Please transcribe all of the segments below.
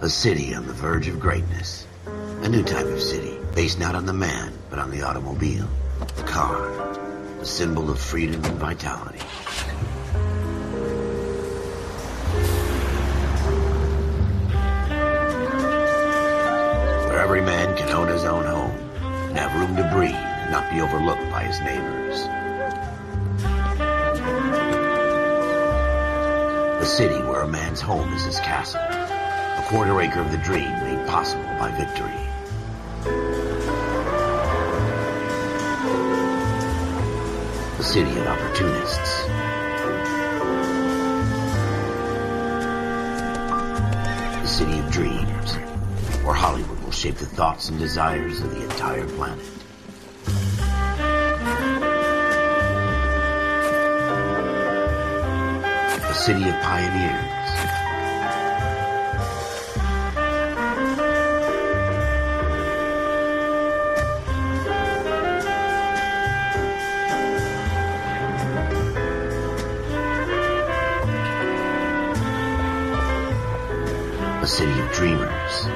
A city on the verge of greatness. A new type of city, based not on the man, but on the automobile. The car. The symbol of freedom and vitality. Where every man can own his own home, and have room to breathe, and not be overlooked by his neighbors. A city where a man's home is his castle. A quarter acre of the dream made possible by victory. A city of opportunists. A city of dreams, where Hollywood will shape the thoughts and desires of the entire planet. A city of pioneers. A city of dreamers.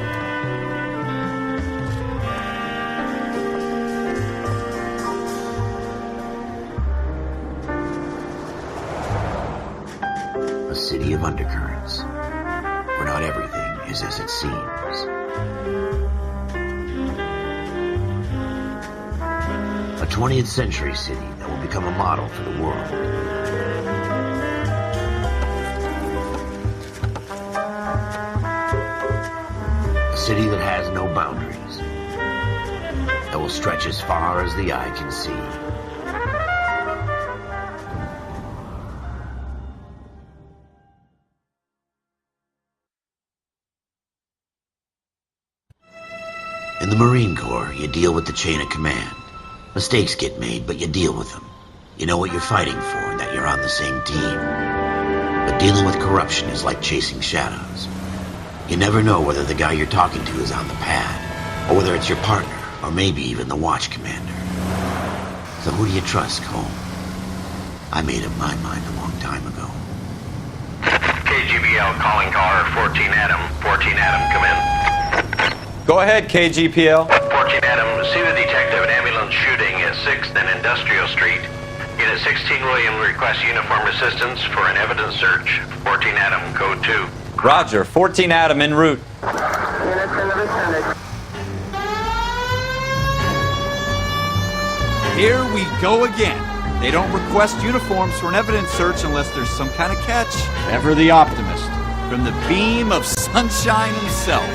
A city of undercurrents, where not everything is as it seems. A 20th century city that will become a model for the world. A city that has no boundaries, that will stretch as far as the eye can see. In the Marine Corps, you deal with the chain of command. Mistakes get made, but you deal with them. You know what you're fighting for and that you're on the same team. But dealing with corruption is like chasing shadows. You never know whether the guy you're talking to is on the pad, or whether it's your partner, or maybe even the watch commander. So who do you trust, Cole? I made up my mind a long time ago. KGBL calling car 14 Adam. 14 Adam, come in. Go ahead, KGPL. 14 Adam, see the detective at ambulance shooting at 6th and Industrial Street. Unit 16 William requests uniform assistance for an evidence search. 14 Adam, code 2. Roger, 14 Adam en route. Here we go again. They don't request uniforms for an evidence search unless there's some kind of catch. Ever the optimist. From the beam of sunshine himself.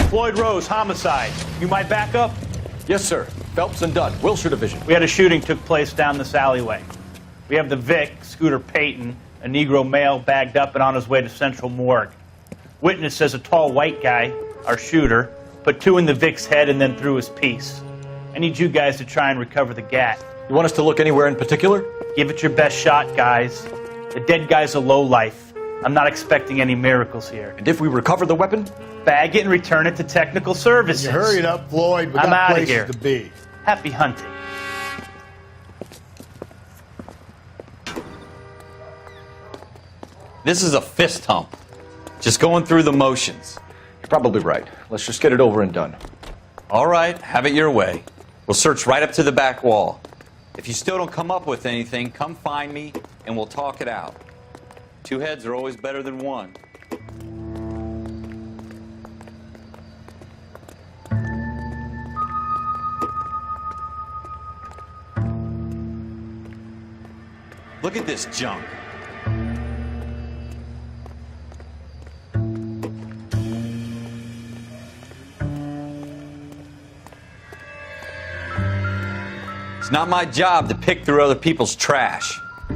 Floyd Rose, homicide. You might back up? Yes, sir. Phelps and Dunn, Wilshire Division. We had a shooting took place down this alleyway. We have the Vic, Scooter Payton, a Negro male bagged up and on his way to Central Morgue. Witness says a tall white guy, our shooter, put 2 in the Vic's head and then threw his piece. I need you guys to try and recover the gat. You want us to look anywhere in particular? Give it your best shot, guys. The dead guy's a lowlife. I'm not expecting any miracles here. And if we recover the weapon? Bag it and return it to technical services. You hurry it up, Floyd. We I'm got outta places here. to be. Happy hunting. This is a fist hump. Just going through the motions. You're probably right. Let's just get it over and done. All right, have it your way. We'll search right up to the back wall. If you still don't come up with anything, come find me and we'll talk it out. 2 heads are always better than 1. Look at this junk. It's not my job to pick through other people's trash. It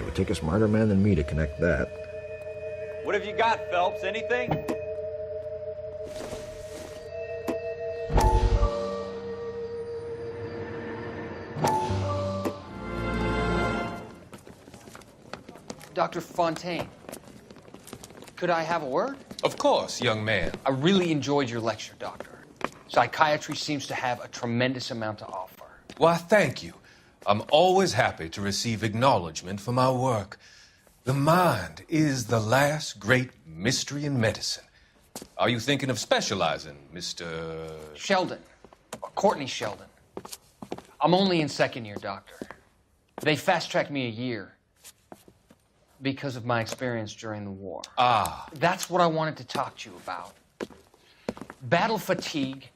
would take a smarter man than me to connect that. What have you got, Phelps? Anything? Dr. Fontaine, could I have a word? Of course, young man. I really enjoyed your lecture, Doctor. Psychiatry seems to have a tremendous amount to offer. Why, thank you. I'm always happy to receive acknowledgement for my work. The mind is the last great mystery in medicine. Are you thinking of specializing, Mr. Sheldon, or Courtney Sheldon. I'm only in second year, Doctor. They fast-tracked me a year because of my experience during the war. Ah. That's what I wanted to talk to you about. Battle fatigue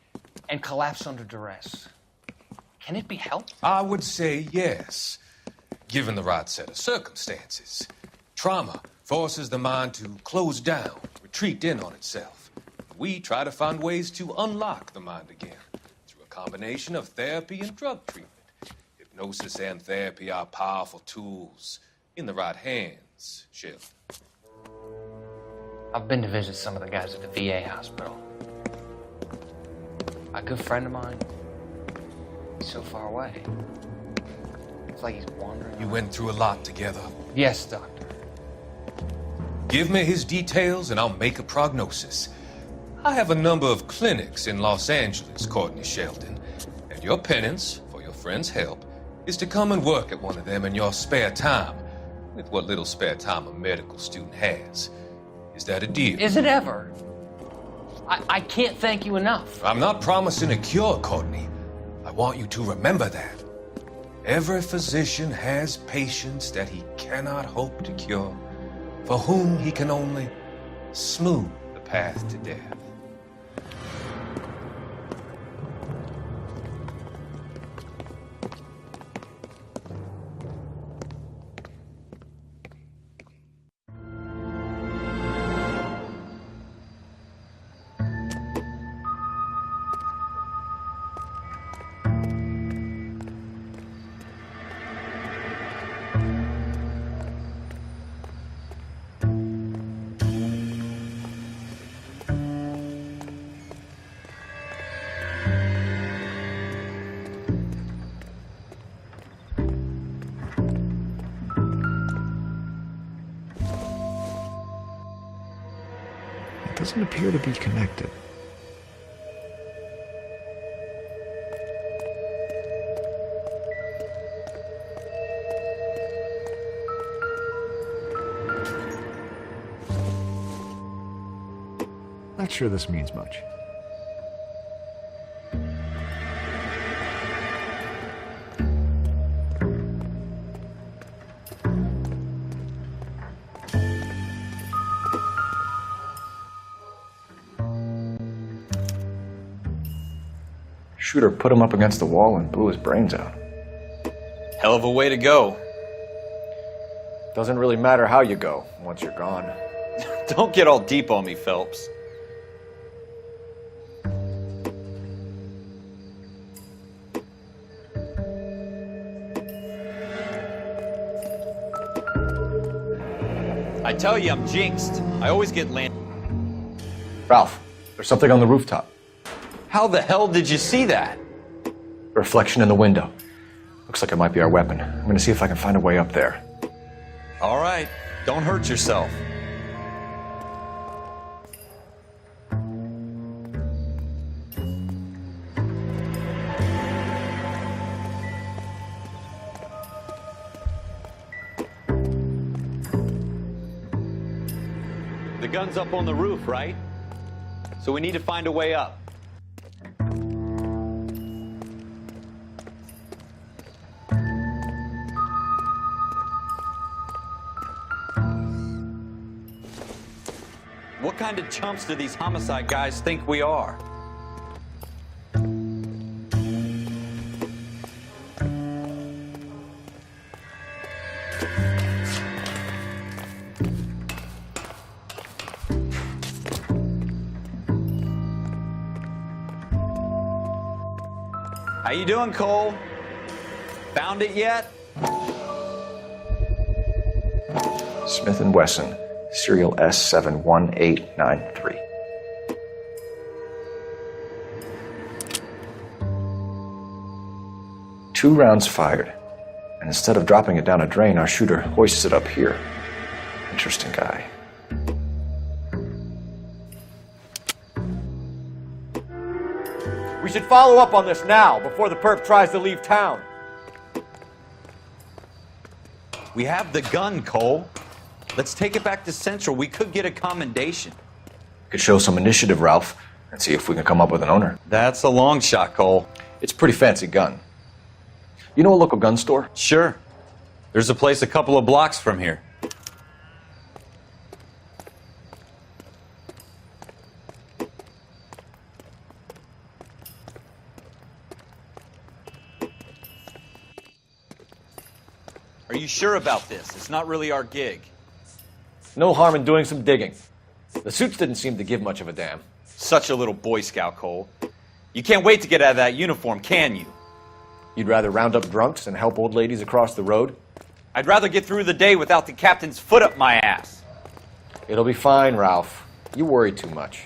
and collapse under duress. Can it be helped? I would say yes, given the right set of circumstances. Trauma forces the mind to close down, retreat in on itself. We try to find ways to unlock the mind again through a combination of therapy and drug treatment. Hypnosis and therapy are powerful tools in the right hands, Sheldon. I've been to visit some of the guys at the VA hospital. A good friend of mine, he's so far away. It's like he's wandering. You went through a lot together. Yes, Doctor. Give me his details and I'll make a prognosis. I have a number of clinics in Los Angeles, Courtney Sheldon, and your penance for your friend's help is to come and work at one of them in your spare time, with what little spare time a medical student has. Is that a deal? Is it ever? I can't thank you enough. I'm not promising a cure, Courtney. I want you to remember that. Every physician has patients that he cannot hope to cure, for whom he can only smooth the path to death. It doesn't appear to be connected. Not sure this means much. Shooter put him up against the wall and blew his brains out. Hell of a way to go. Doesn't really matter how you go once you're gone. Don't get all deep on me, Phelps. I tell you, I'm jinxed. I always get landed. Ralph, there's something on the rooftop. How the hell did you see that? Reflection in the window. Looks like it might be our weapon. I'm gonna see if I can find a way up there. All right, don't hurt yourself. The gun's up on the roof, right? So we need to find a way up. What kind of chumps do these homicide guys think we are? How you doing, Cole? Found it yet? Smith & Wesson, serial S71893. Two rounds fired, and instead of dropping it down a drain, our shooter hoists it up here. Interesting guy. We should follow up on this now, before the perp tries to leave town. We have the gun, Cole. Let's take it back to Central. We could get a commendation. Could show some initiative, Ralph, and see if we can come up with an owner. That's a long shot, Cole. It's a pretty fancy gun. You know a local gun store? Sure. There's a place a couple of blocks from here. Are you sure about this? It's not really our gig. No harm in doing some digging. The suits didn't seem to give much of a damn. Such a little Boy Scout, Cole. You can't wait to get out of that uniform, can you? You'd rather round up drunks and help old ladies across the road? I'd rather get through the day without the captain's foot up my ass. It'll be fine, Ralph. You worry too much.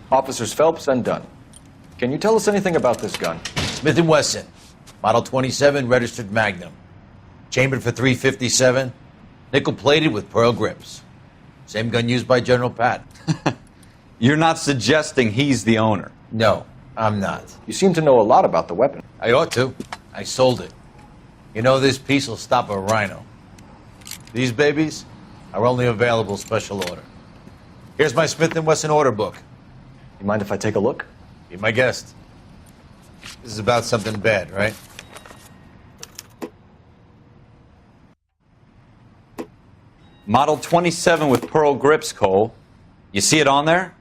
Officers Phelps and Dunn. Can you tell us anything about this gun? Smith & Wesson, Model 27, registered Magnum. Chambered for .357, nickel-plated with pearl grips. Same gun used by General Patton. You're not suggesting he's the owner? No, I'm not. You seem to know a lot about the weapon. I ought to. I sold it. You know, this piece will stop a rhino. These babies are only available special order. Here's my Smith & Wesson order book. You mind if I take a look? Be my guest. This is about something bad, right? Model 27 with pearl grips, Cole. You see it on there?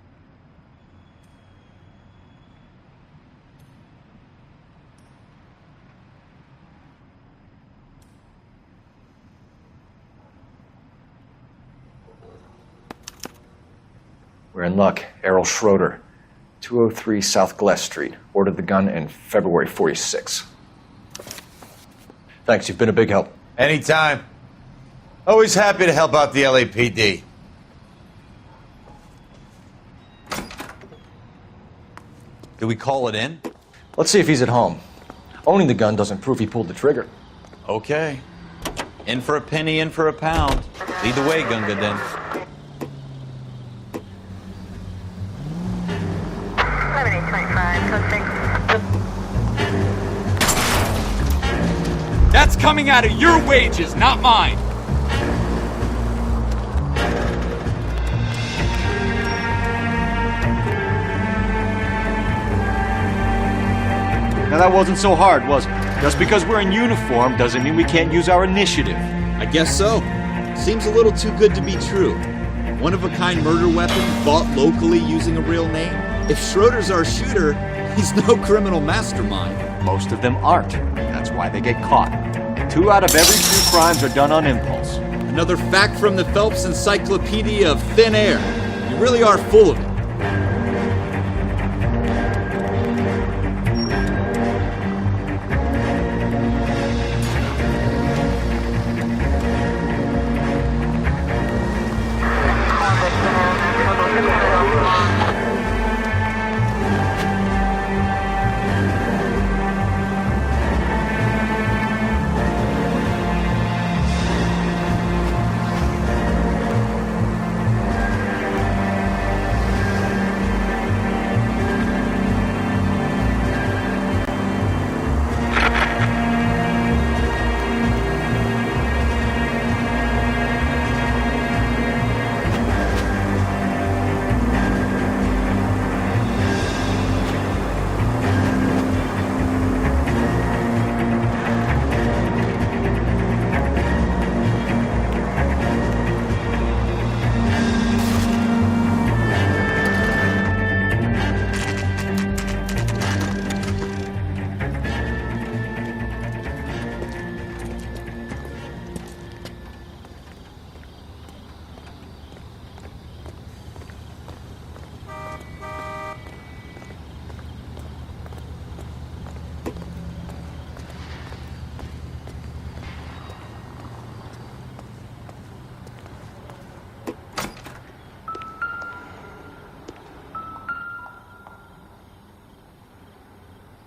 We're in luck. Errol Schroeder, 203 South Glass Street. Ordered the gun in February 46. Thanks, you've been a big help. Anytime. Always happy to help out the LAPD. Do we call it in? Let's see if he's at home. Owning the gun doesn't prove he pulled the trigger. Okay. In for a penny, in for a pound. Lead the way, Gunga Den. That's coming out of your wages, not mine. Now that wasn't so hard, was it? Just because we're in uniform doesn't mean we can't use our initiative. I guess so. Seems a little too good to be true. One-of-a-kind murder weapon bought locally using a real name? If Schroeder's our shooter, he's no criminal mastermind. Most of them aren't. That's why they get caught. 2 out of every 3 crimes are done on impulse. Another fact from the Phelps Encyclopedia of Thin Air. You really are full of it.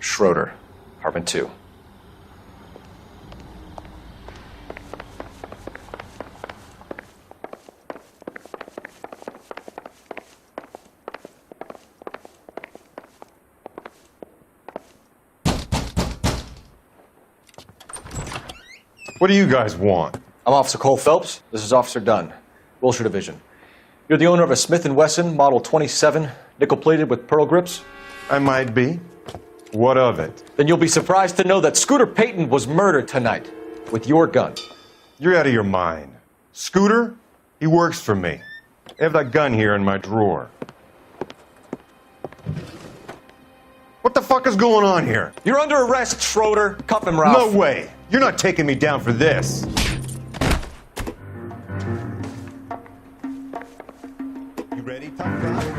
Schroeder, apartment 2. What do you guys want? I'm Officer Cole Phelps. This is Officer Dunn, Wilshire Division. You're the owner of a Smith & Wesson Model 27, nickel-plated with pearl grips? I might be. What of it? Then you'll be surprised to know that Scooter Payton was murdered tonight with your gun. You're out of your mind. Scooter? He works for me. I have that gun here in my drawer. What the fuck is going on here? You're under arrest, Schroeder. Cuff him, Ralph. No way. You're not taking me down for this. You ready, tough guy?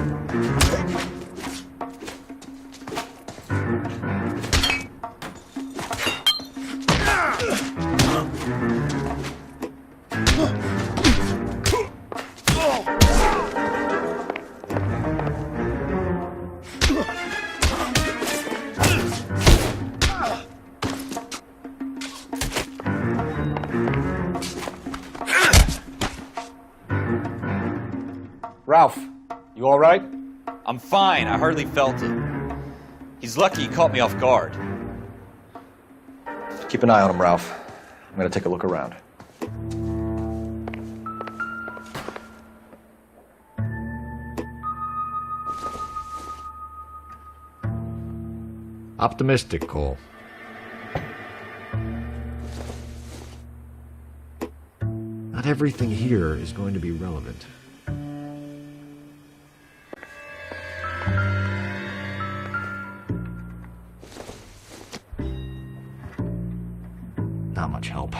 Ralph, you all right? I'm fine. I hardly felt it. He's lucky he caught me off guard. Keep an eye on him, Ralph. I'm going to take a look around. Optimistic, Cole. Not everything here is going to be relevant. Not much help.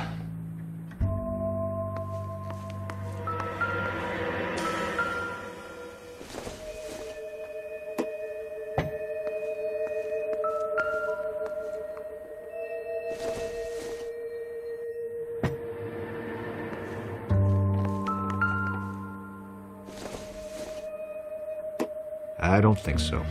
I don't think so.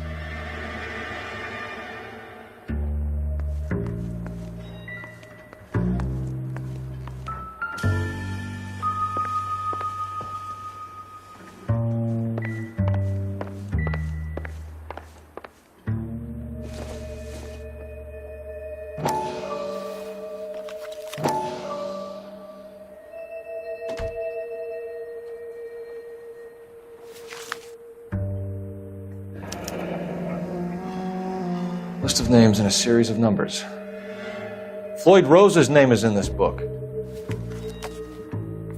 List of names and a series of numbers. Floyd Rose's name is in this book.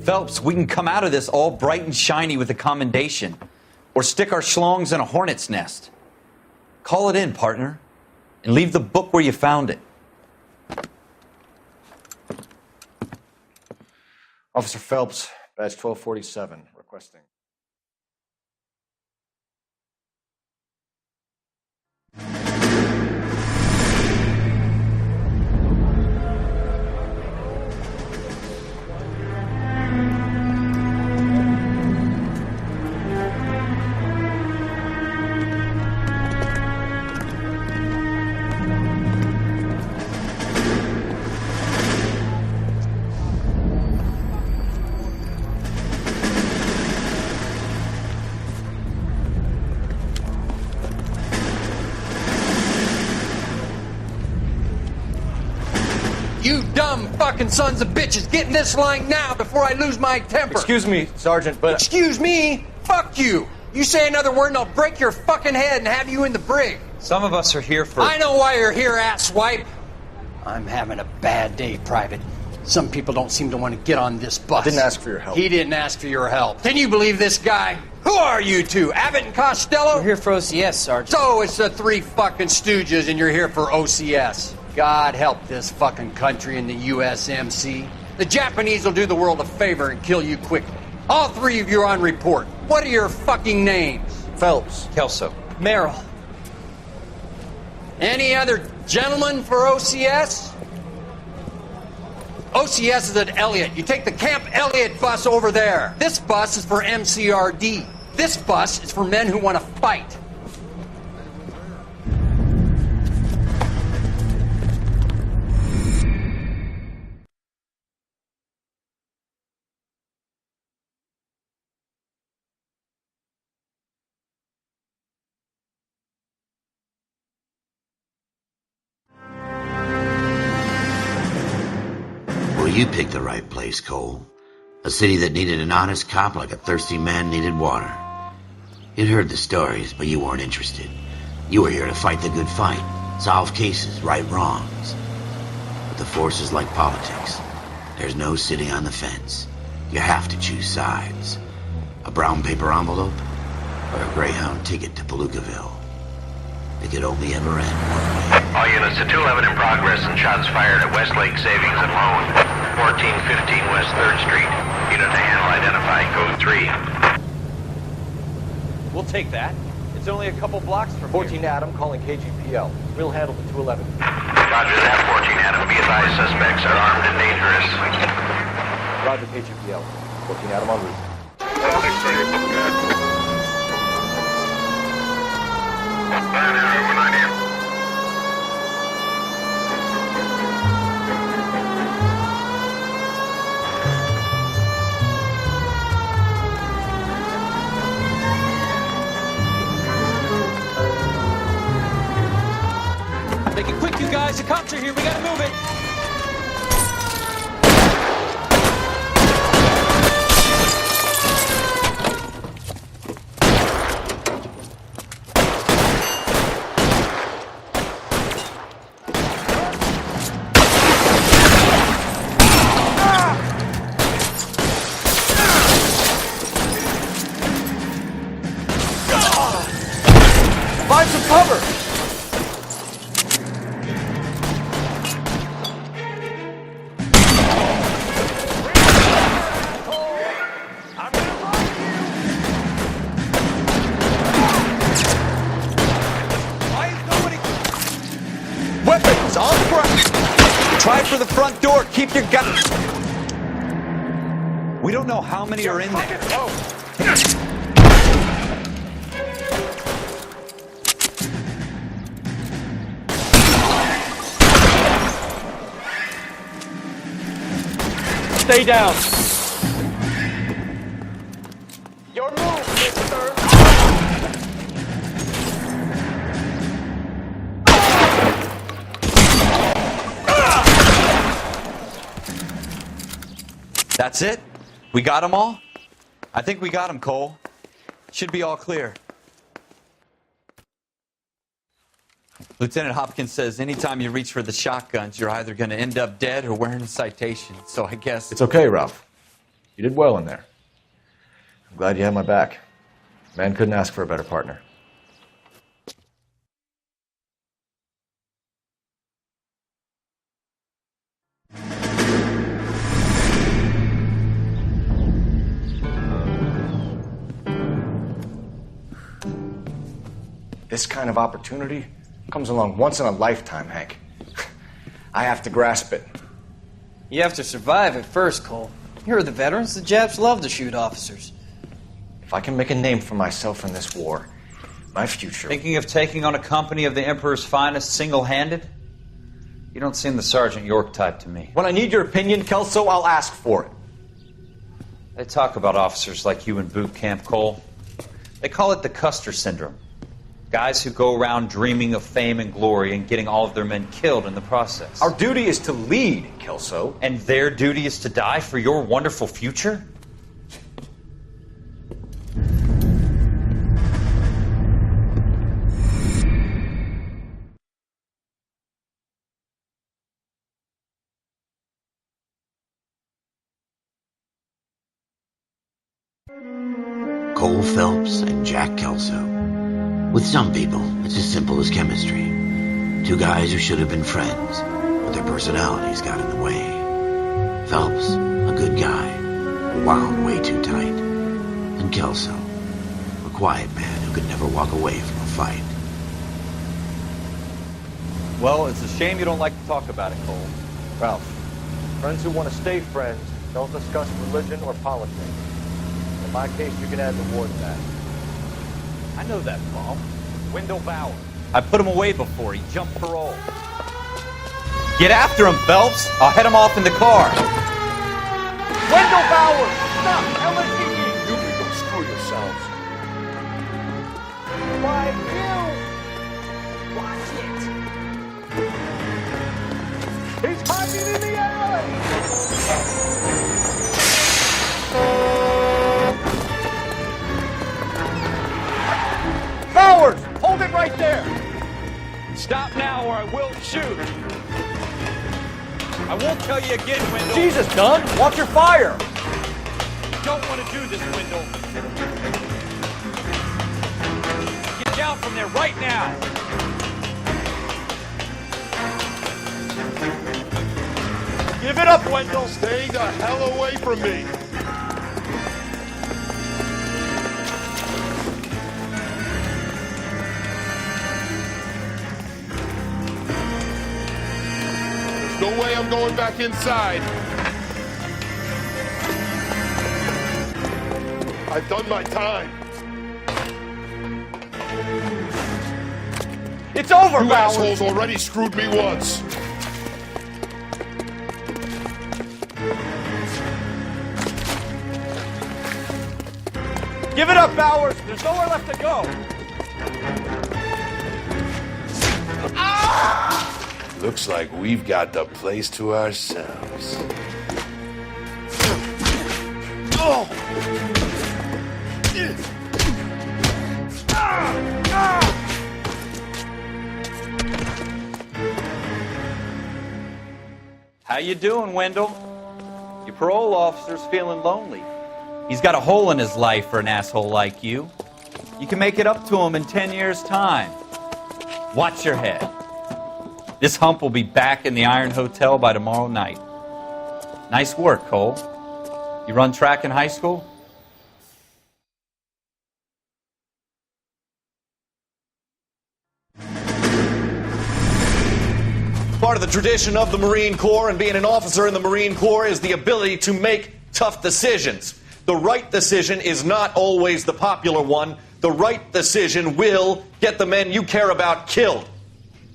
Phelps, we can come out of this all bright and shiny with a commendation, or stick our schlongs in a hornet's nest. Call it in, partner, and leave the book where you found it. Officer Phelps, badge 1247, requesting. You dumb fucking sons of bitches, get in this line now before I lose my temper. Excuse me, Sergeant, but... Excuse me? Fuck you. You say another word and I'll break your fucking head and have you in the brig. Some of us are here for... I know why you're here, asswipe. I'm having a bad day, Private. Some people don't seem to want to get on this bus. I didn't ask for your help. He didn't ask for your help. Can you believe this guy? Who are you two? Abbott and Costello? We're here for OCS, Sergeant. So it's the three fucking stooges and you're here for OCS. God help this fucking country and the USMC. The Japanese will do the world a favor and kill you quickly. All three of you are on report. What are your fucking names? Phelps. Kelso. Merrill. Any other gentlemen for OCS? OCS is at Elliott. You take the Camp Elliott bus over there. This bus is for MCRD. This bus is for men who want to fight. Well, you picked the right place, Cole. A city that needed an honest cop like a thirsty man needed water. You'd heard the stories, but you weren't interested. You were here to fight the good fight, solve cases, right wrongs. But the force is like politics. There's no sitting on the fence. You have to choose sides. A brown paper envelope or a Greyhound ticket to Palookaville. It could only ever end one way. All units to 211 in progress and shots fired at Westlake Savings and Loan, 1415 West 3rd Street. Unit to handle identified, code 3. We'll take that. It's only a couple blocks from 14 Adam calling KGPL. We'll handle the 211. Roger that, 14 Adam. Be advised, suspects are armed and dangerous. Roger KGPL. 14 Adam en route. Make it quick, you guys. The cops are here. We gotta move it. Weapons on front! Try for the front door. Keep your gun. We don't know how many are in there. Stay down. Your move, mister. That's it? We got them all? I think we got them, Cole. Should be all clear. Lieutenant Hopkins says anytime you reach for the shotguns, you're either going to end up dead or wearing a citation. So I guess... It's okay, Ralph. You did well in there. I'm glad you had my back. Man couldn't ask for a better partner. This kind of opportunity comes along once in a lifetime, Hank. I have to grasp it. You have to survive it first, Cole. Here are the veterans. The Japs love to shoot officers. If I can make a name for myself in this war, my future... Thinking of taking on a company of the Emperor's finest single-handed? You don't seem the Sergeant York type to me. When I need your opinion, Kelso, I'll ask for it. They talk about officers like you in boot camp, Cole. They call it the Custer Syndrome. Guys who go around dreaming of fame and glory and getting all of their men killed in the process. Our duty is to lead, Kelso. And their duty is to die for your wonderful future? Cole Phelps and Jack Kelso. With some people, it's as simple as chemistry. Two guys who should have been friends, but their personalities got in the way. Phelps, a good guy, wound way too tight. And Kelso, a quiet man who could never walk away from a fight. Well, it's a shame you don't like to talk about it, Cole. Ralph, friends who want to stay friends don't discuss religion or politics. In my case, you can add the war to that. I know that, Paul. Wendell Bauer. I put him away before. He jumped parole. Get after him, Phelps. I'll head him off in the car. Wendell Bauer! Stop! LSPD! You can go screw yourselves. Why, you! Watch it! He's hiding in the alley! Bowers! Hold it right there! Stop now or I will shoot. I won't tell you again, Wendell. Jesus, Dunn! Watch your fire! You don't want to do this, Wendell. Get down from there right now. Give it up, Wendell! Stay the hell away from me! No way I'm going back inside. I've done my time. It's over, You Bowers! assholes already screwed me once. Give it up, Bowers! There's nowhere left to go! Looks like we've got the place to ourselves. Oh! How you doing, Wendell? Your parole officer's feeling lonely. He's got a hole in his life for an asshole like you. You can make it up to him in 10 years' time. Watch your head. This hump will be back in the Iron Hotel by tomorrow night. Nice work, Cole. You run track in high school? Part of the tradition of the Marine Corps and being an officer in the Marine Corps is the ability to make tough decisions. The right decision is not always the popular one. The right decision will get the men you care about killed.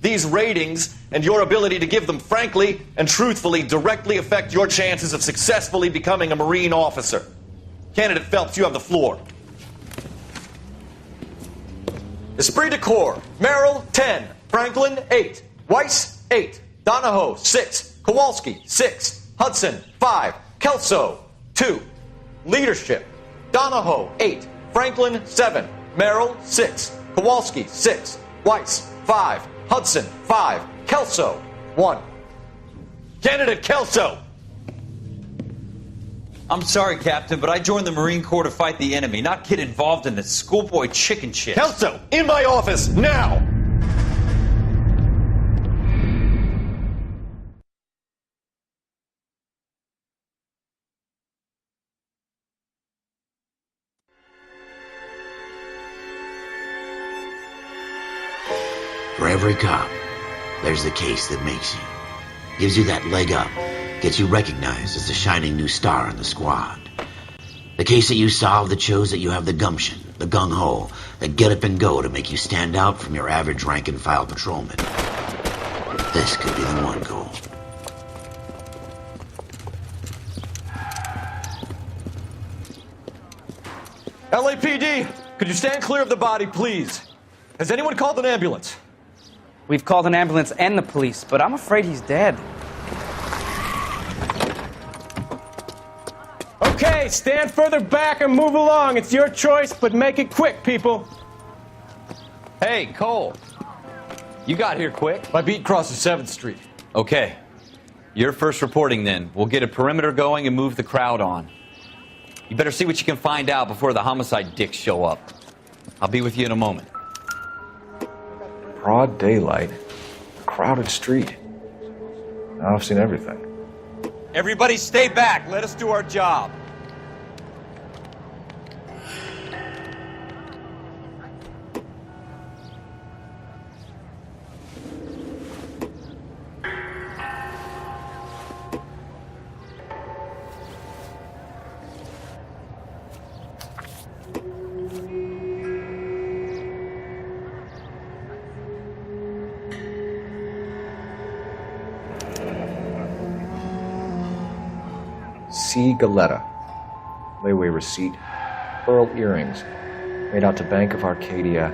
These ratings and your ability to give them frankly and truthfully directly affect your chances of successfully becoming a Marine officer. Candidate Phelps, you have the floor. Esprit de Corps, Merrill, 10. Franklin, 8. Weiss, 8. Donahoe, 6. Kowalski, 6. Hudson, 5. Kelso, 2. Leadership, Donahoe, 8. Franklin, 7. Merrill, 6. Kowalski, 6. Weiss, 5. Hudson, 5. Kelso, 1. Candidate Kelso! I'm sorry, Captain, but I joined the Marine Corps to fight the enemy, not get involved in this schoolboy chicken shit. Kelso, in my office, now! For every cop, there's the case that makes you. Gives you that leg up. Gets you recognized as the shining new star in the squad. The case that you solve that shows that you have the gumption, the gung-ho, the get up and go to make you stand out from your average rank-and-file patrolman. This could be the one goal. LAPD, could you stand clear of the body, please? Has anyone called an ambulance? We've called an ambulance and the police, but I'm afraid he's dead. Okay, stand further back and move along. It's your choice, but make it quick, people. Hey, Cole. You got here quick. My beat crosses 7th Street. Okay. You're first reporting then. We'll get a perimeter going and move the crowd on. You better see what you can find out before the homicide dicks show up. I'll be with you in a moment. Broad daylight, crowded street. Now I've seen everything. Everybody stay back. Let us do our job. C. Galetta. Layaway receipt. Pearl earrings. Made out to Bank of Arcadia.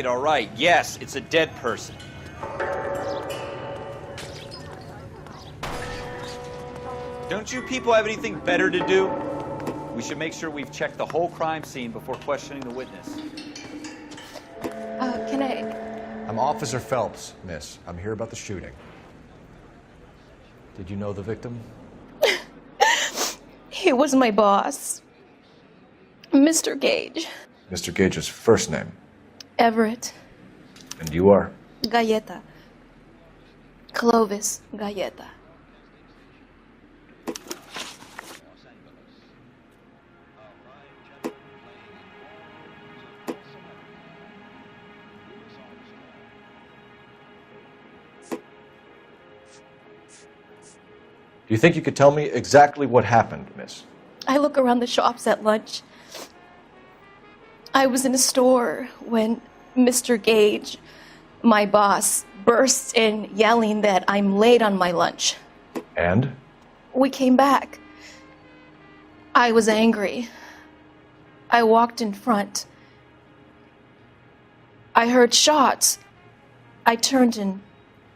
All right. Yes, it's a dead person. Don't you people have anything better to do? We should make sure we've checked the whole crime scene before questioning the witness. Can I... I'm Officer Phelps, miss. I'm here about the shooting. Did you know the victim? He was my boss. Mr. Gage. Mr. Gage's first name. Everett. And you are? Galleta. Clovis Galleta. Do you think you could tell me exactly what happened, miss? I look around the shops at lunch. I was in a store when Mr. Gage, my boss, bursts in yelling that I'm late on my lunch. And? We came back. I was angry. I walked in front. I heard shots. I turned and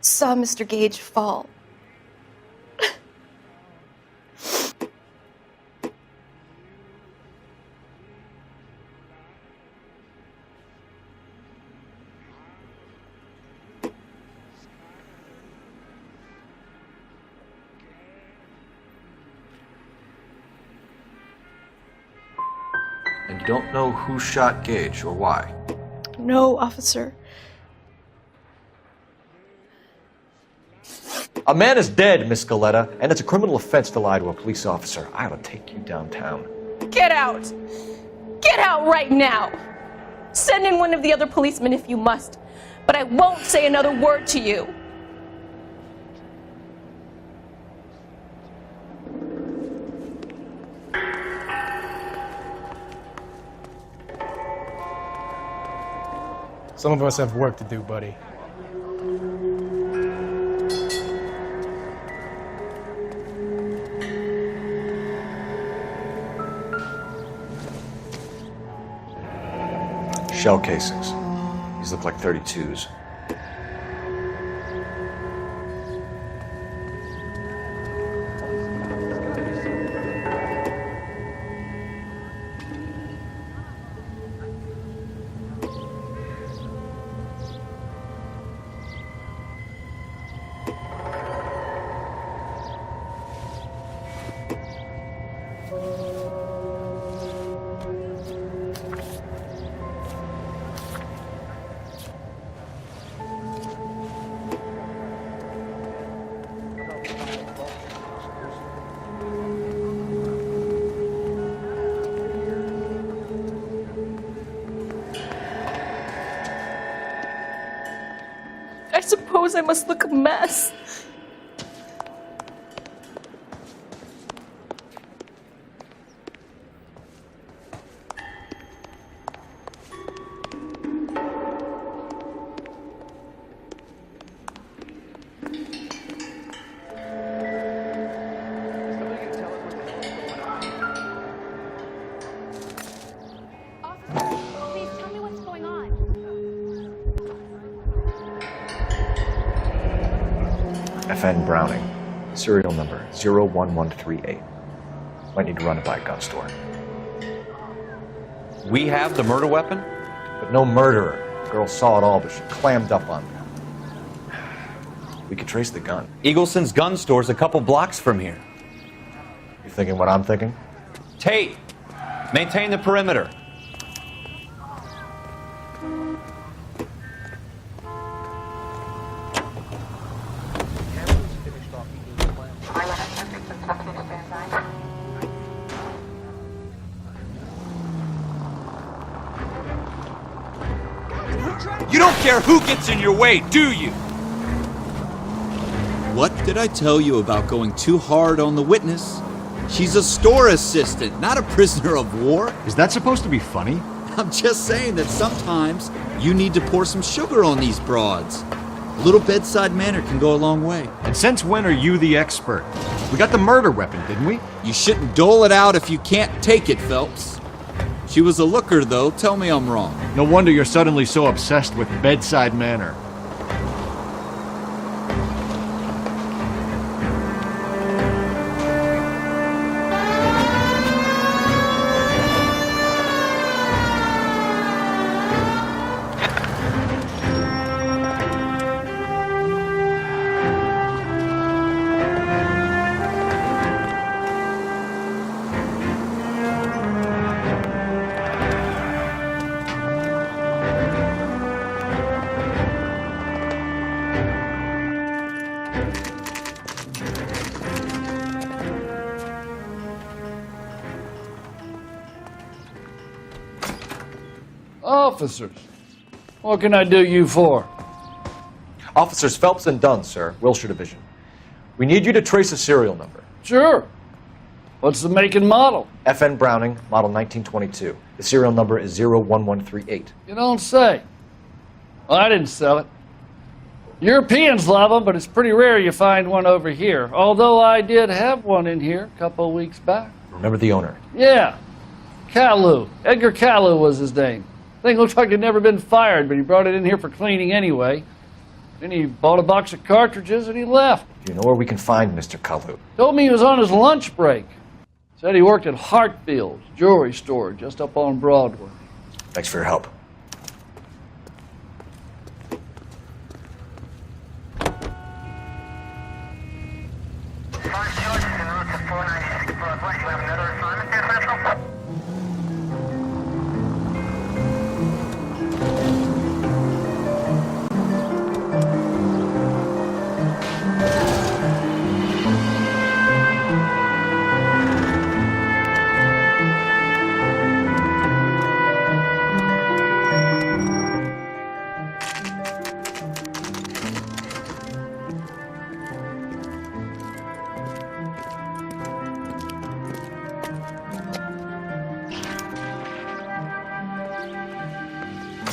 saw Mr. Gage fall. And you don't know who shot Gage or why? No, officer. A man is dead, Miss Galetta, and it's a criminal offense to lie to a police officer. I ought to take you downtown. Get out! Get out right now! Send in one of the other policemen if you must, but I won't say another word to you. Some of us have work to do, buddy. Shell casings. These look like 32s. I suppose I must look a mess. Please tell me what's going on. FN Browning. Serial number 01138. Might need to run it by a gun store. We have the murder weapon? But no murderer. The girl saw it all, but she clammed up on me. We could trace the gun. Eagleson's gun store's a couple blocks from here. You thinking what I'm thinking? Tate, maintain the perimeter. You don't care who gets in your way, do you? What did I tell you about going too hard on the witness? She's a store assistant, not a prisoner of war. Is that supposed to be funny? I'm just saying that sometimes you need to pour some sugar on these broads. A little bedside manner can go a long way. And since when are you the expert? We got the murder weapon, didn't we? You shouldn't dole it out if you can't take it, Phelps. She was a looker, though. Tell me I'm wrong. No wonder you're suddenly so obsessed with bedside manner. Officers, what can I do you for? Officers Phelps and Dunn, sir, Wilshire Division. We need you to trace a serial number. Sure. What's the make and model? FN Browning, model 1922. The serial number is 01138. You don't say. Well, I didn't sell it. Europeans love them, but it's pretty rare you find one over here. Although I did have one in here a couple of weeks back. Remember the owner? Yeah. Caillou. Edgar Caillou was his name. Thing looks like it'd never been fired, but he brought it in here for cleaning anyway. Then he bought a box of cartridges and he left. Do you know where we can find Mr. Kalu? Told me he was on his lunch break. Said he worked at Hartfield's jewelry store just up on Broadway. Thanks for your help.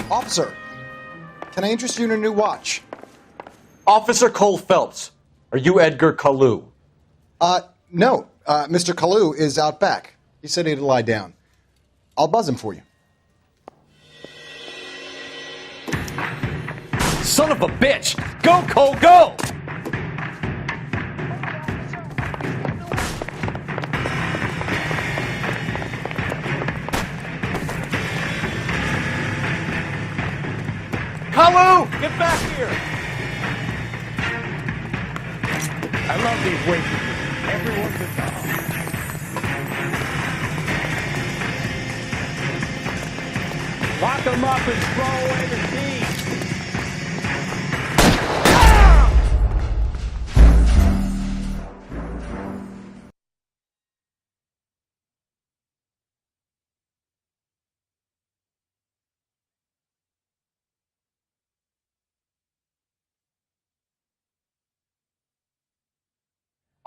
Officer, can I interest you in a new watch? Officer Cole Phelps, are you Edgar Kalu? No. Mr. Kalu is out back. He said he'd lie down. I'll buzz him for you. Son of a bitch! Go, Cole, go! Kalu! Get back here! I love these waitresses. Everyone's a dog. Lock them up and throw away the keys.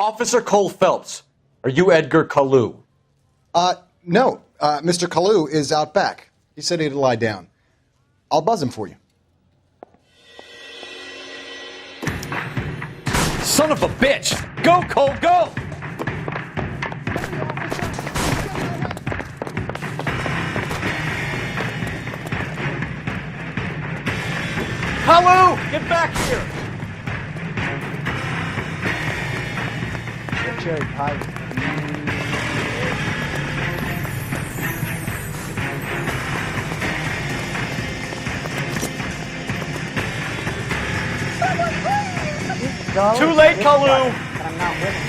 Officer Cole Phelps, are you Edgar Kalu? No. Mr. Kalu is out back. He said he'd lie down. I'll buzz him for you. Son of a bitch! Go, Cole, go! Kalu! Get back here! Cherry pie. Too late, Kalu! I'm not with him.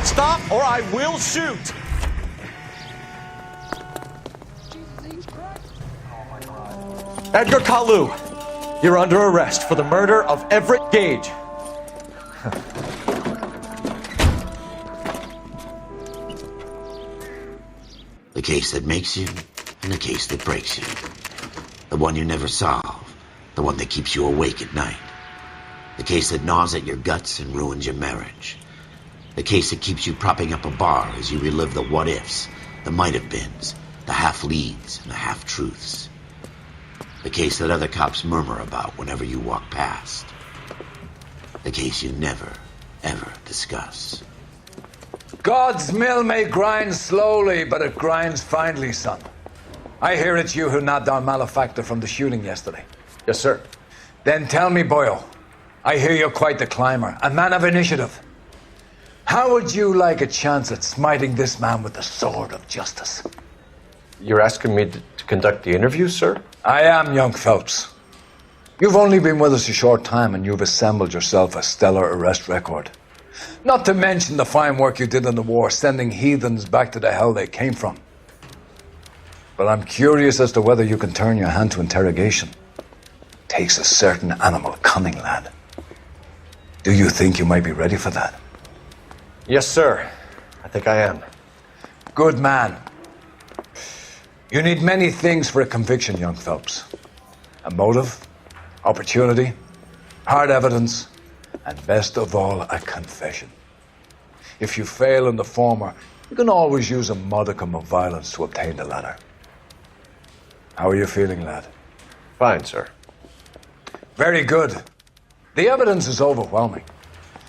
Stop or I will shoot! Edgar Kalu, you're under arrest for the murder of Everett Gage. The case that makes you and the case that breaks you. The one you never solve. The one that keeps you awake at night. The case that gnaws at your guts and ruins your marriage. The case that keeps you propping up a bar as you relive the what-ifs, the might-have-beens, the half-leads and the half-truths. The case that other cops murmur about whenever you walk past. The case you never, ever discuss. God's mill may grind slowly, but it grinds finely, son. I hear it's you who nabbed our malefactor from the shooting yesterday. Yes, sir. Then tell me, Boyle, I hear you're quite the climber, a man of initiative. How would you like a chance at smiting this man with the sword of justice? You're asking me to conduct the interview, sir? I am, young Phelps. You've only been with us a short time and you've assembled yourself a stellar arrest record. Not to mention the fine work you did in the war, sending heathens back to the hell they came from. But I'm curious as to whether you can turn your hand to interrogation. Takes a certain animal cunning, lad. Do you think you might be ready for that? Yes, sir. I think I am. Good man. You need many things for a conviction, young Phelps. A motive, opportunity, hard evidence, and best of all, a confession. If you fail in the former, you can always use a modicum of violence to obtain the latter. How are you feeling, lad? Fine, sir. Very good. The evidence is overwhelming.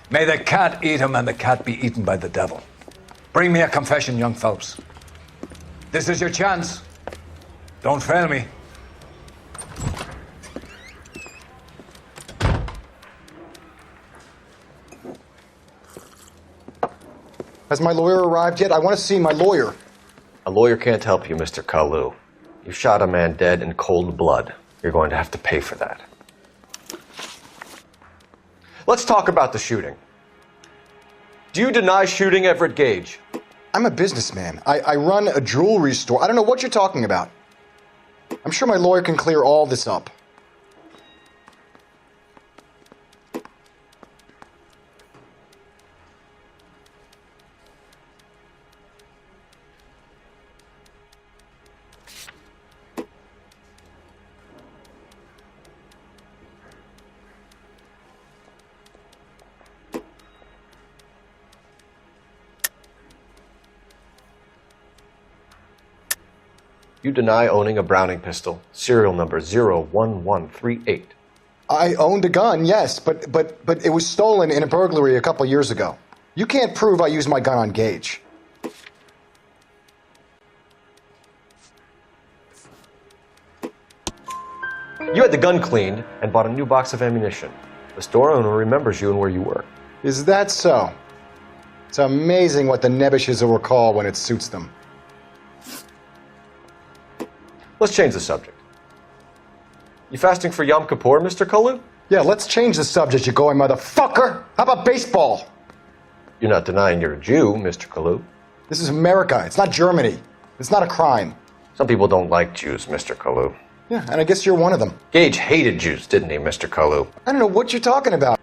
May the cat eat him and the cat be eaten by the devil. Bring me a confession, young Phelps. This is your chance. Don't fail me. Has my lawyer arrived yet? I want to see my lawyer. A lawyer can't help you, Mr. Kalu. You shot a man dead in cold blood. You're going to have to pay for that. Let's talk about the shooting. Do you deny shooting Everett Gage? I'm a businessman. I run a jewelry store. I don't know what you're talking about. I'm sure my lawyer can clear all this up. You deny owning a Browning pistol, serial number 01138. I owned a gun, yes, but it was stolen in a burglary a couple years ago. You can't prove I used my gun on Gage. You had the gun cleaned and bought a new box of ammunition. The store owner remembers you and where you work. Is that so? It's amazing what the Nebbishes will recall when it suits them. Let's change the subject. You fasting for Yom Kippur, Mr. Kalu? Yeah, let's change the subject, you going motherfucker! How about baseball? You're not denying you're a Jew, Mr. Kalu. This is America. It's not Germany. It's not a crime. Some people don't like Jews, Mr. Kalu. Yeah, and I guess you're one of them. Gage hated Jews, didn't he, Mr. Kalu? I don't know what you're talking about.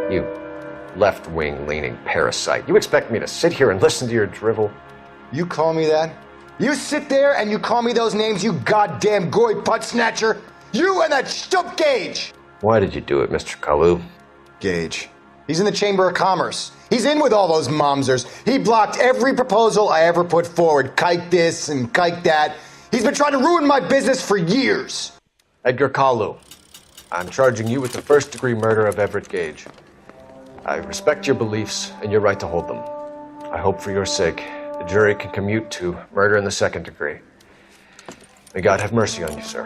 You left-wing leaning parasite. You expect me to sit here and listen to your drivel? You call me that? You sit there and you call me those names, you goddamn goy putt snatcher? You and that stup Gage! Why did you do it, Mr. Kalu? Gage. He's in the Chamber of Commerce. He's in with all those momsers. He blocked every proposal I ever put forward. Kike this and kike that. He's been trying to ruin my business for years. Edgar Kalu, I'm charging you with the first-degree murder of Everett Gage. I respect your beliefs and your right to hold them. I hope for your sake the jury can commute to murder in the second degree. May God have mercy on you, sir.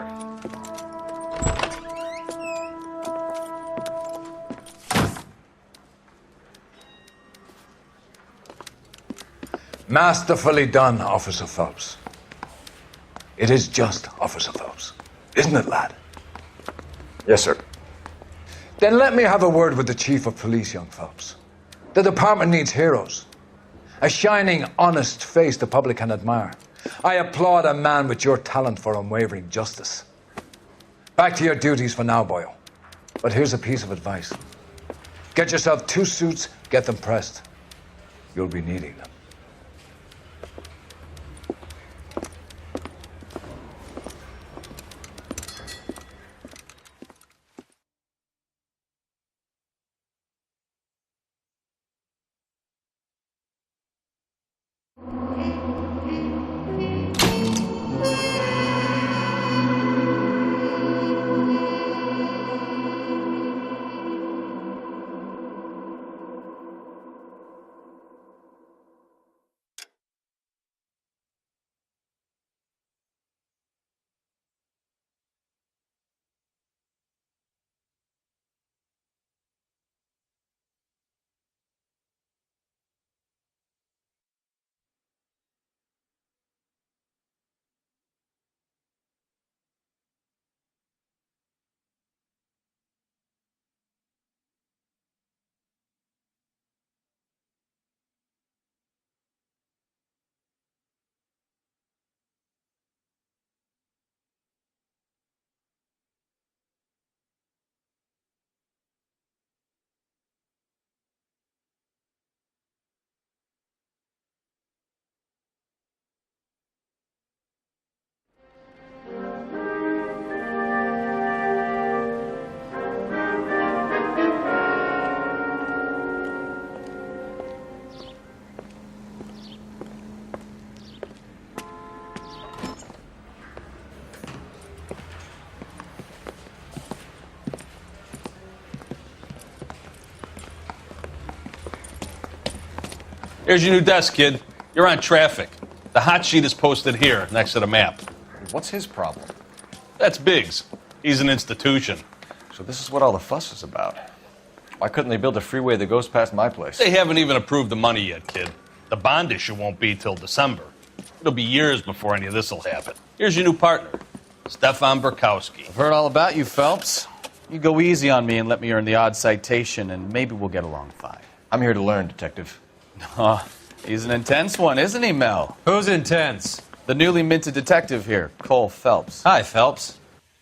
Masterfully done, Officer Phelps. It is just, Officer Phelps. Isn't it, lad? Yes, sir. Then let me have a word with the Chief of Police, young Phelps. The department needs heroes. A shining, honest face the public can admire. I applaud a man with your talent for unwavering justice. Back to your duties for now, Boyle. But here's a piece of advice. Get yourself 2 suits, get them pressed. You'll be needing them. Here's your new desk, kid. You're on traffic. The hot sheet is posted here, next to the map. What's his problem? That's Biggs. He's an institution. So this is what all the fuss is about. Why couldn't they build a freeway that goes past my place? They haven't even approved the money yet, kid. The bond issue won't be till December. It'll be years before any of this will happen. Here's your new partner, Stefan Burkowski. I've heard all about you, Phelps. You go easy on me and let me earn the odd citation, and maybe we'll get along fine. I'm here to learn, Detective. He's an intense one, isn't he, Mel? Who's intense? The newly minted detective here, Cole Phelps. Hi, Phelps.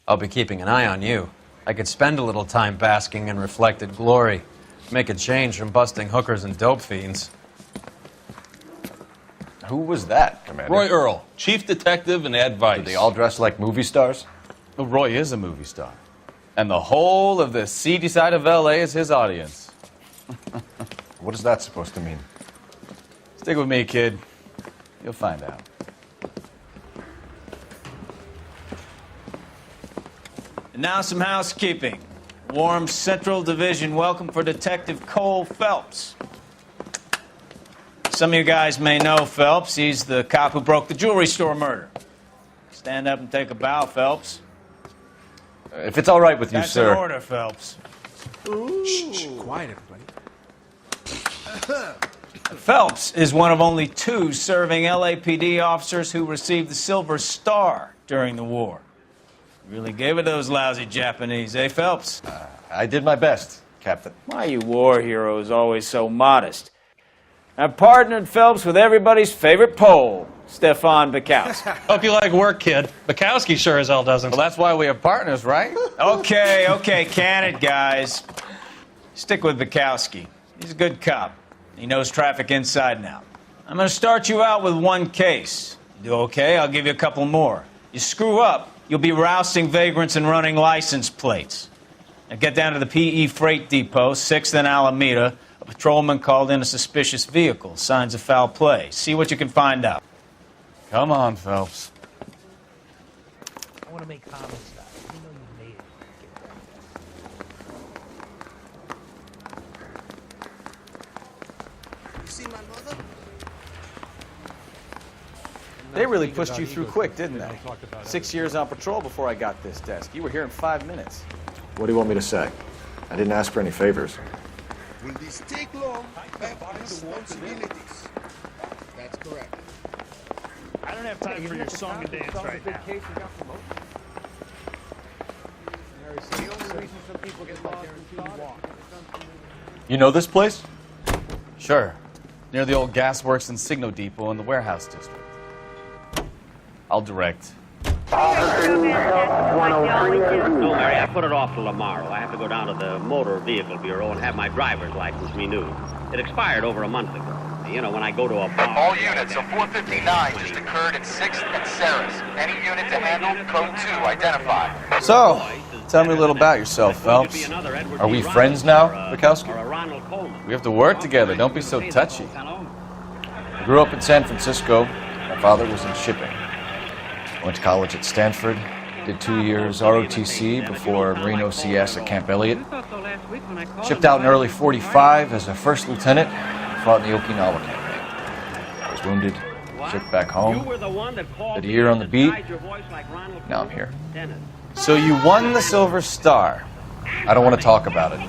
I'll be keeping an eye on you. I could spend a little time basking in reflected glory. Make a change from busting hookers and dope fiends. Who was that, Commander? Roy Earl, chief detective and advice. Do they all dress like movie stars? Well, Roy is a movie star. And the whole of the seedy side of L.A. is his audience. What is that supposed to mean? Stick with me, kid. You'll find out. And now some housekeeping. Warm Central Division welcome for Detective Cole Phelps. Some of you guys may know Phelps. He's the cop who broke the jewelry store murder. Stand up and take a bow, Phelps. If it's all right with you, That's sir. That's an order, Phelps. Shh, quiet, everybody. Phelps is one of only 2 serving LAPD officers who received the Silver Star during the war. Really gave it those lousy Japanese, eh, Phelps? I did my best, Captain. Why you war heroes always so modest? I've partnered Phelps with everybody's favorite Pole, Stefan Burkowski. Hope you like work, kid. Bukowski sure as hell doesn't. Well, that's why we have partners, right? Okay, can it, guys. Stick with Bukowski. He's a good cop. He knows traffic inside and out. I'm going to start you out with 1 case. You do okay, I'll give you a couple more. You screw up, you'll be rousting vagrants and running license plates. Now get down to the PE Freight Depot, 6th and Alameda. A patrolman called in a suspicious vehicle. Signs of foul play. See what you can find out. Come on, Phelps. I want to make comments stop. You know you made it. You see my mother? They really pushed you through quick, didn't they? 6 years on patrol before I got this desk. You were here in 5 minutes. What do you want me to say? I didn't ask for any favors. Will this take long? I have responsibilities. That's correct. I don't have time for your song and dance right now. You know this place? Sure. Near the old gasworks and Signo Depot in the warehouse district. I'll direct. No, Mary, I put it off till tomorrow. I have to go down to the Motor Vehicle Bureau and have my driver's license renewed. It expired over a month ago. You know, when I go to a bar... All units, a 459 just occurred at 6th and Sarah's. Any unit to handle, code 2, identify. So, tell me a little about yourself, Phelps. Are we friends now, Bukowski? We have to work together. Don't be so touchy. I grew up in San Francisco. My father was in shipping. Went to college at Stanford. Did 2 years ROTC before Marine OCS at Camp Elliott. Shipped out in early 45 as a first lieutenant. Fought in the Okinawa campaign. I was wounded. Shipped back home. Did a year on the beat. Now I'm here. So you won the Silver Star. I don't want to talk about it.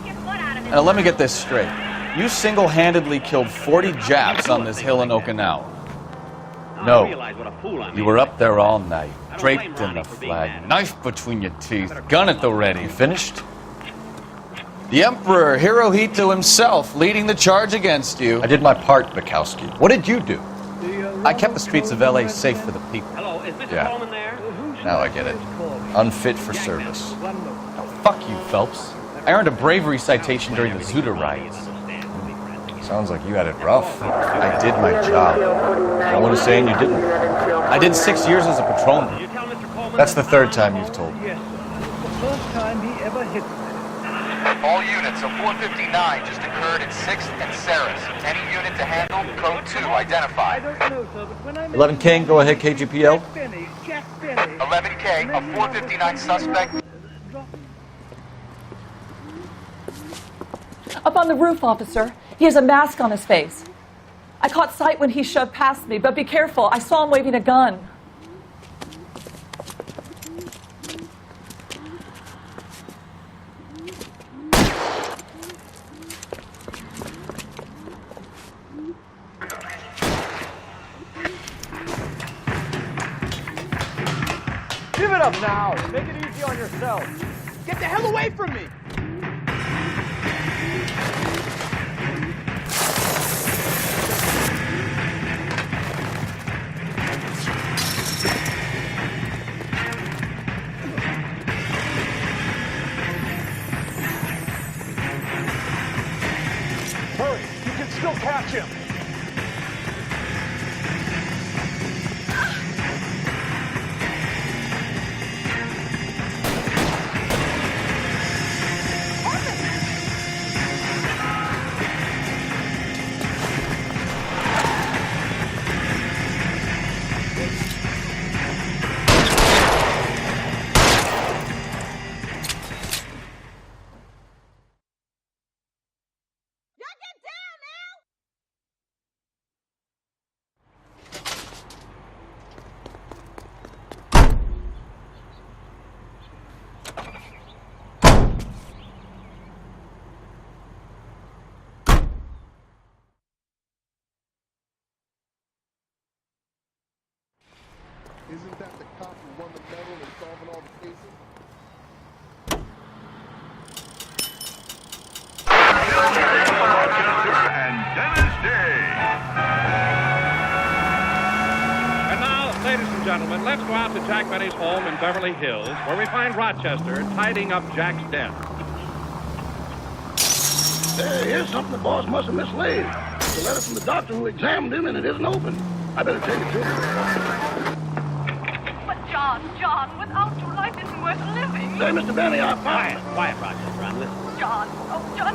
Now let me get this straight. You single-handedly killed 40 Japs on this hill in Okinawa. No. You were up there all night, draped in the flag, knife between your teeth, gun at the ready. You finished? The Emperor Hirohito himself leading the charge against you. I did my part, Bukowski. What did you do? I kept the streets of L.A. safe for the people. Hello, is Mr. Yeah. Coleman there? Now I get it. Unfit for service. Now, fuck you, Phelps. I earned a bravery citation during the Zuda riots. Sounds like you had it rough. I did my job. No one is saying you didn't. I did 6 years as a patrolman. That's the 3rd time you've told me. Yes. The first time he ever hit me. All units, a 459 just occurred at 6th and Sarah's. Any unit to handle, code 2, identify. 11K, go ahead, KGPL. 11K, a 459 suspect. Up on the roof, officer. He has a mask on his face. I caught sight when he shoved past me, but be careful. I saw him waving a gun. Give it up now. Make it easy on yourself. Get the hell away from me. Hurry, you can still catch him. Isn't that the cop who won the medal in solving all the cases? And Dennis Day. And now, ladies and gentlemen, let's go out to Jack Benny's home in Beverly Hills, where we find Rochester tidying up Jack's death. Here's something the boss must have mislaid. It's a letter from the doctor who examined him, and it isn't open. I better take it to him. But John, without you, life isn't worth living. Say, Mr. Benny, I found... Quiet, Rochester. I'm listening. John,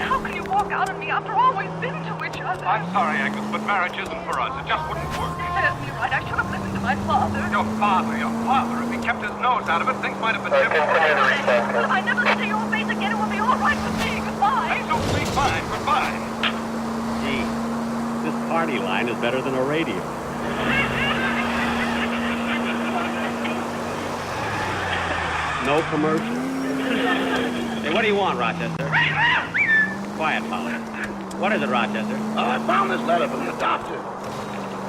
how can you walk out on me after all we've been to each other? I'm sorry, Agnes, but marriage isn't for us. It just wouldn't work. Serves me right. I should have listened to my father. Your father. If he kept his nose out of it, things might have been different. I never see your face again. It will be all right with me. Goodbye. That's totally fine. Goodbye. Gee, this party line is better than a radio. No commercial. Hey, what do you want, Rochester? Quiet, Polly. What is it, Rochester? I found this letter from the doctor.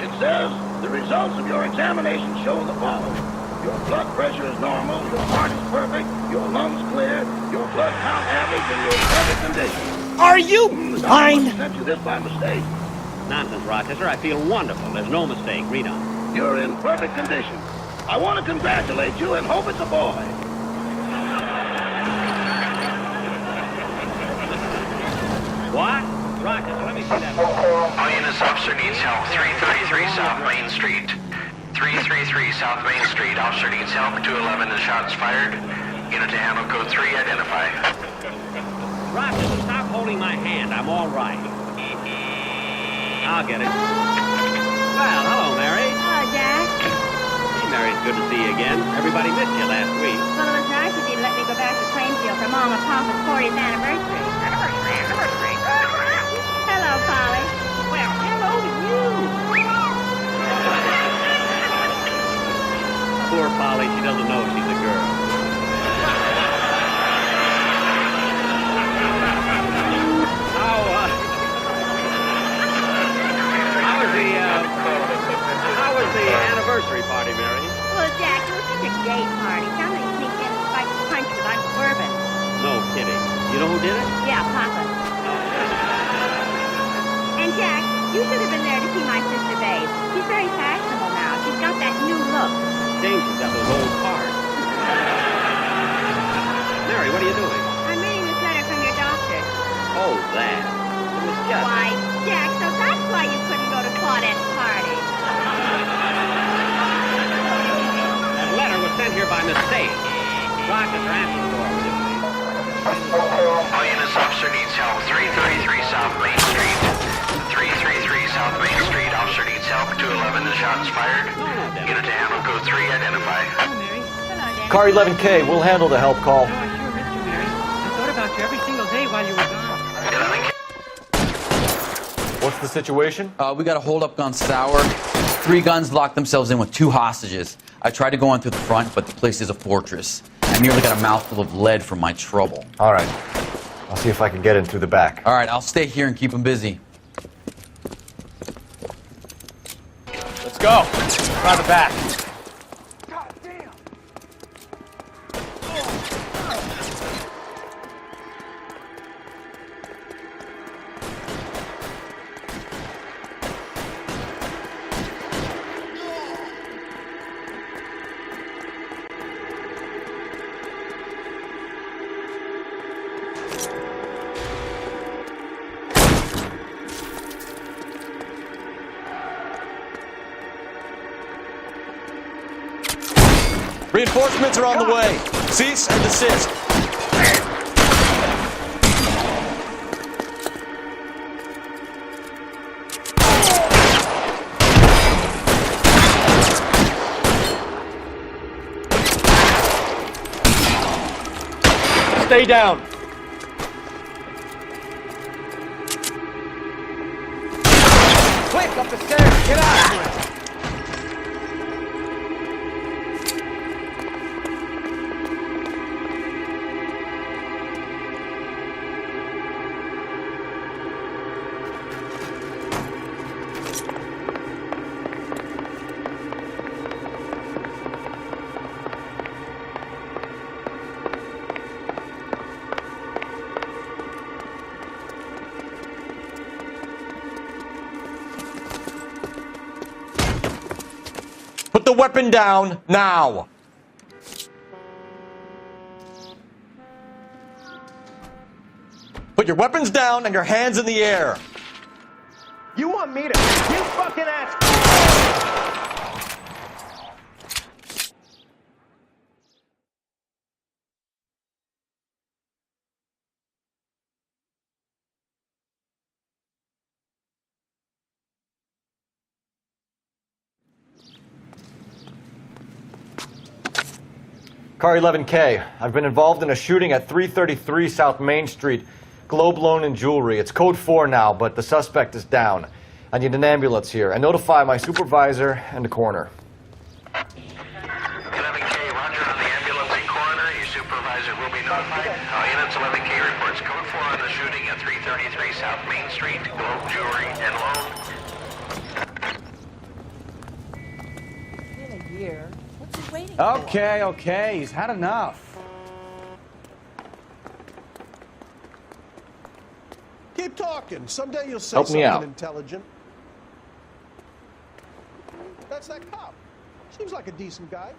It says, the results of your examination show the following. Your blood pressure is normal, your heart is perfect, your lungs clear, your blood count average, and you're in perfect condition. Are you blind? I sent you this by mistake. Nonsense, Rochester. I feel wonderful. There's no mistake. Read on. You're in perfect condition. I want to congratulate you and hope it's a boy. What? Rochester, let me see that. All units, officer needs help. 333 South Main Street. 333 South Main Street. Officer needs help. 211 and shots fired. Unit to handle code 3. Identify. Rochester, stop holding my hand. I'm all right. I'll get it. Well, hello, Mary. Hello, Jack. Hey, Mary, it's good to see you again. Everybody missed you last week. Well, it was nice of you to let me go back to Plainfield for Mom and Papa's 40th anniversary. Hello, Polly. Well, hello to you. Poor Polly, she doesn't know she's a girl. How was the anniversary party, Mary? Well, Jack, it was such a gay party. Somebody sneaked in and spiked the punch with Uncle Bourbon. No kidding. You know who did it? Yeah, Papa. And Jack, you should have been there to see my sister Babe. She's very fashionable now. She's got that new look. Dang, she's got those old cards. Mary, what are you doing? I'm reading this letter from your doctor. Oh, that. It was just... Why, Jack, so that's why you couldn't go to Claudette's party. That letter was sent here by mistake. Rochester, answer the door, will you please? All units, officer needs help. 333 South Main Street. 333 South Main Street. Officer needs help. 211 and shots fired. Unit to handle code 3. Identify. Car 11K, we'll handle the help call. I thought about you every single day while you were gone. 11K. What's the situation? We got a hold-up gone sour. 3 guns locked themselves in with 2 hostages. I tried to go in through the front, but the place is a fortress. I nearly got a mouthful of lead from my trouble. All right. I'll see if I can get in through the back. All right, I'll stay here and keep them busy. Let's go. Around the back. Reinforcements are on the way. Cease and desist. Stay down. Quick, up the stairs. Get out of here. Put the weapon down now. Put your weapons down and your hands in the air. You want me to? You fucking ass. Car 11K, I've been involved in a shooting at 333 South Main Street. Globe Loan and Jewelry. It's code 4 now, but the suspect is down. I need an ambulance here. And notify my supervisor and the coroner. 11K, roger on the ambulance and coroner. Your supervisor will be notified. All units, 11K reports code 4 on the shooting at 333 South Main Street. Globe Jewelry and Loan. It's been a year. What's he waiting Okay, okay. He's had enough. Keep talking. Someday you'll say Help me something out. intelligent. That's that cop. Seems like a decent guy.